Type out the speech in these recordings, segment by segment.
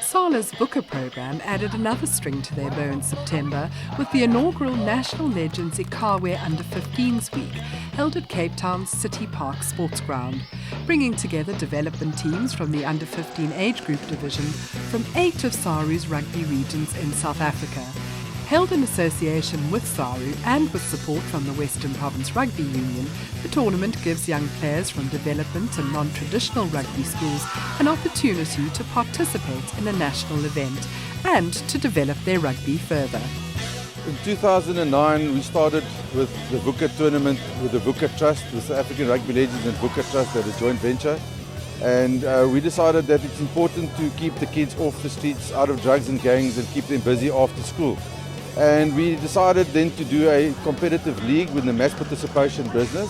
Sala's Vuka program added another string to their bow in September with the inaugural National Legends Ikawe Under 15s Week held at Cape Town's City Park Sports Ground, bringing together development teams from the Under 15 age group division from 8 of SARU's rugby regions in South Africa. Held in association with SARU and with support from the Western Province Rugby Union, the tournament gives young players from development and non-traditional rugby schools an opportunity to participate in a national event and to develop their rugby further. In 2009 we started with the Vuka tournament with the Vuka Trust, the South African Rugby Legends and Vuka Trust at a joint venture. And we decided that it's important to keep the kids off the streets, out of drugs and gangs, and keep them busy after school. And we decided then to do a competitive league with the mass participation business,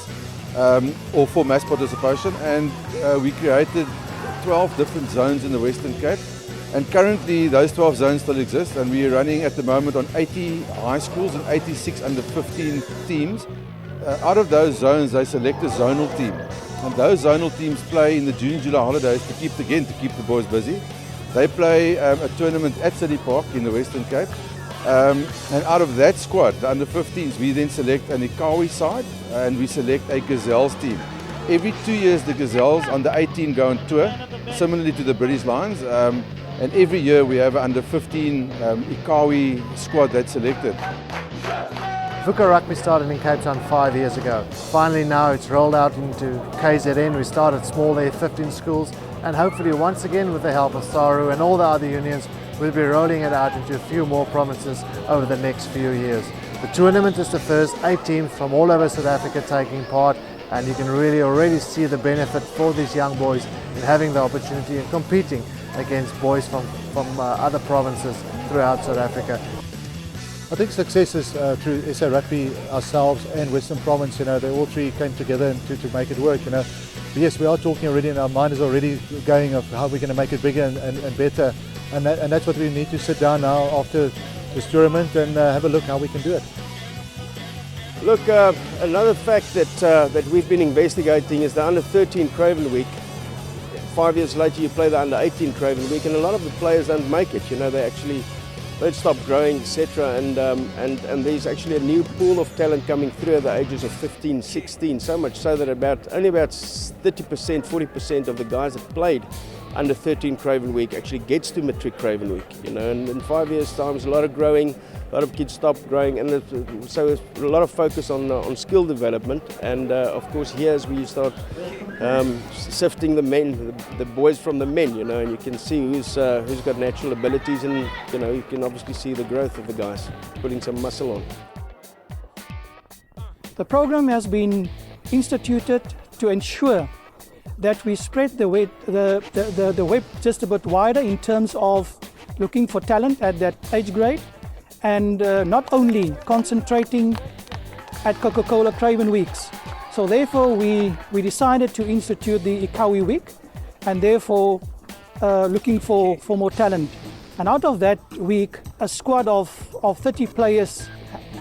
or for mass participation, and we created 12 different zones in the Western Cape. And currently those 12 zones still exist, and we are running at the moment on 80 high schools and 86 under 15 teams. Out of those zones they select a zonal team, and those zonal teams play in the June-July holidays to keep the boys busy. They play a tournament at City Park in the Western Cape. And out of that squad, the under 15s, we then select an Ikawe side and we select a Gazelles team. Every 2 years the Gazelles under 18 go on tour, similarly to the British Lions, and every year we have an under 15 Ikawe squad that's selected. Vuka Rugby started in Cape Town 5 years ago. Finally now it's rolled out into KZN. We started small there, 15 schools, and hopefully once again with the help of SARU and all the other unions, we'll be rolling it out into a few more provinces over the next few years. The tournament is the first 8 teams from all over South Africa taking part, and you can really already see the benefit for these young boys in having the opportunity and competing against boys from other provinces throughout South Africa. I think success is through SA Rugby, ourselves and Western Province. They all three came together to make it work. But yes, we are talking already, and our mind is already going of how we're going to make it bigger and better. And that's what we need to sit down now after this tournament and have a look how we can do it. Look, another fact that we've been investigating is the Under 13 Craven Week. 5 years later you play the Under 18 Craven Week, and a lot of the players don't make it. They stop growing, etc. And there's actually a new pool of talent coming through at the ages of 15, 16, so much so that only about 30%, 40% of the guys that played Under 13 Craven Week actually gets to Matric Craven Week. And in 5 years' time, there's a lot of growing, a lot of kids stop growing, and so there's a lot of focus on skill development. And of course, here's where you start sifting the boys from the men, and you can see who's got natural abilities, and you can obviously see the growth of the guys, putting some muscle on. The program has been instituted to ensure that we spread the web just a bit wider in terms of looking for talent at that age grade, and not only concentrating at Coca-Cola Craven Weeks. So therefore we decided to institute the Ikawe Week, and therefore looking for more talent. And out of that week, a squad of 30 players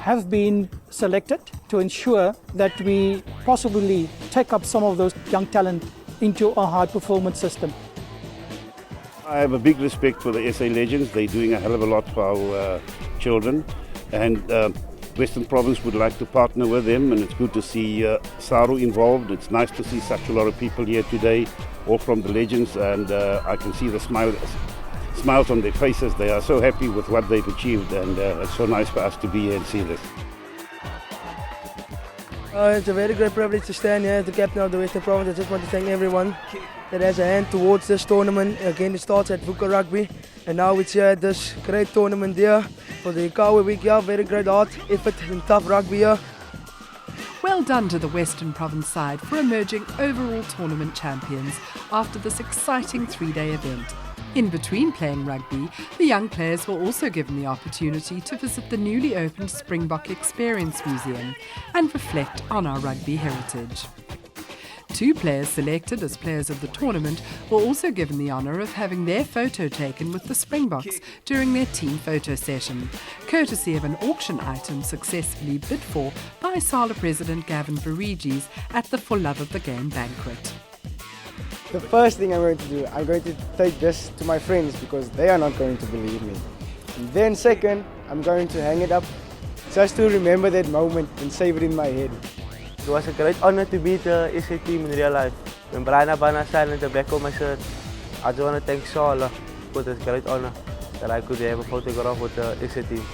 have been selected to ensure that we possibly take up some of those young talent into a high performance system. I have a big respect for the SA Legends. They're doing a hell of a lot for our children, and Western Province would like to partner with them, and it's good to see SARU involved. It's nice to see such a lot of people here today, all from the Legends, and I can see the smiles on their faces. They are so happy with what they've achieved, and it's so nice for us to be here and see this. It's a very great privilege to stand here as the captain of the Western Province. I just want to thank everyone that has a hand towards this tournament. Again, it starts at Vuka Rugby, and now it's here at this great tournament here for the Ikawe Week. Yeah, very great hard effort and tough rugby here. Well done to the Western Province side for emerging overall tournament champions after this exciting 3-day event. In between playing rugby, the young players were also given the opportunity to visit the newly opened Springbok Experience Museum and reflect on our rugby heritage. 2 players selected as players of the tournament were also given the honour of having their photo taken with the Springboks during their team photo session, courtesy of an auction item successfully bid for by SALA President Gavin Varegis at the For Love of the Game banquet. The first thing I'm going to do, I'm going to take this to my friends because they are not going to believe me. And then second, I'm going to hang it up just to remember that moment and save it in my head. It was a great honor to beat the SA team in real life. When Brian Abana signed at the back of my shirt, I just want to thank Saul for this great honor that I could have a photograph with the SA team.